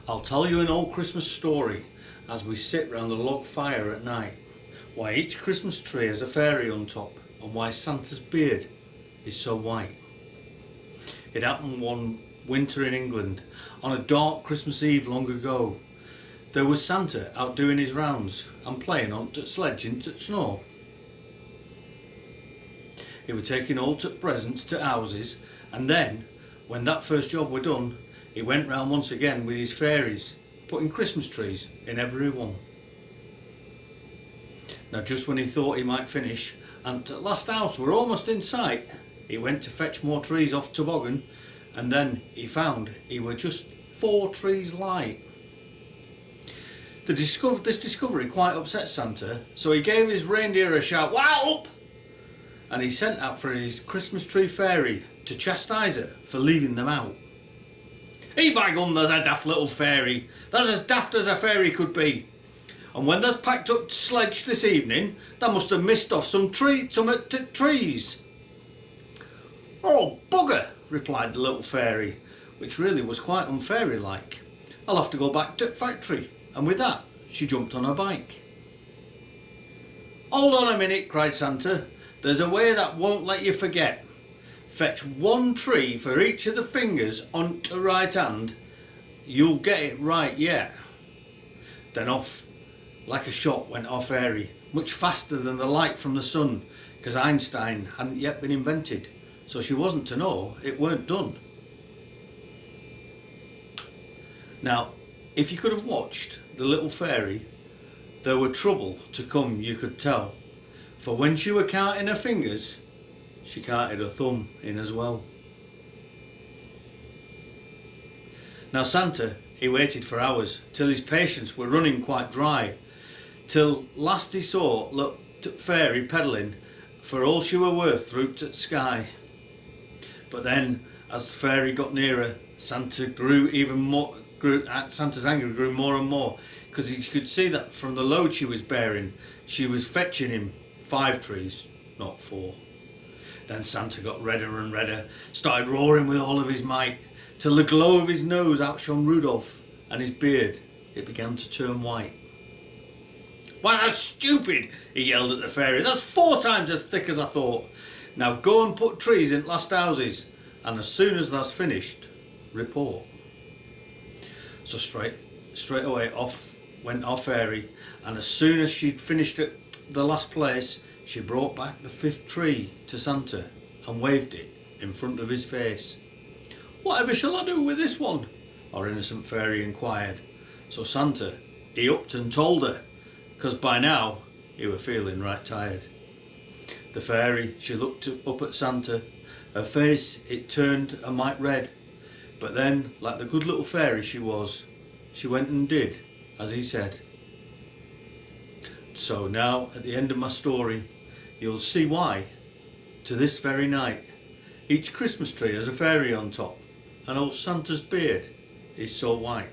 I'll tell you an old Christmas story as we sit round the log fire at night, why each Christmas tree has a fairy on top and why Santa's beard is so white. It happened one winter in England on a dark Christmas Eve long ago. There was Santa out doing his rounds and playing on t' sledge in t' snow. He was taking all t' presents to houses, and then, when that first job were done, he went round once again with his fairies, putting Christmas trees in every one. Now just when he thought he might finish, and t' last house were almost in sight, he went to fetch more trees off toboggan, and then he found he were just 4 trees light. This discovery quite upset Santa, so he gave his reindeer a shout, "Wow up!" and he sent out for his Christmas tree fairy to chastise her for leaving them out. "Hey, by gum, there's a daft little fairy. That's as daft as a fairy could be. And when there's packed up sledge this evening, they must have missed off some trees. "Oh, bugger," replied the little fairy, which really was quite unfairy-like. "I'll have to go back to the factory." And with that, she jumped on her bike. "Hold on a minute," cried Santa. "There's a way that won't let you forget. Fetch 1 tree for each of the fingers on the right hand. You'll get it right yet." Then off, like a shot, went our fairy, much faster than the light from the sun, because Einstein hadn't yet been invented, so she wasn't to know it weren't done. Now, if you could have watched the little fairy, there were trouble to come, you could tell, for when she were counting her fingers, she counted her thumb in as well. Now Santa, he waited for hours, till his patience were running quite dry, till last he saw little fairy pedalling for all she were worth through to the sky. But then, as the fairy got nearer, Santa's anger grew more and more, because he could see that from the load she was bearing, she was fetching him 5 trees, not 4. Then Santa got redder and redder, started roaring with all of his might, till the glow of his nose outshone Rudolph, and his beard, it began to turn white. "Why, that's stupid," he yelled at the fairy. "That's 4 times as thick as I thought. Now go and put trees in last houses, and as soon as that's finished, report." So straight away off went our fairy, and as soon as she'd finished at the last place, she brought back the 5th tree to Santa and waved it in front of his face. "Whatever shall I do with this one?" our innocent fairy inquired. So Santa, he upped and told her, because by now he were feeling right tired. The fairy, she looked up at Santa. Her face, it turned a mite red, but then, like the good little fairy she was, she went and did as he said. So now, at the end of my story, you'll see why, to this very night, each Christmas tree has a fairy on top, and old Santa's beard is so white.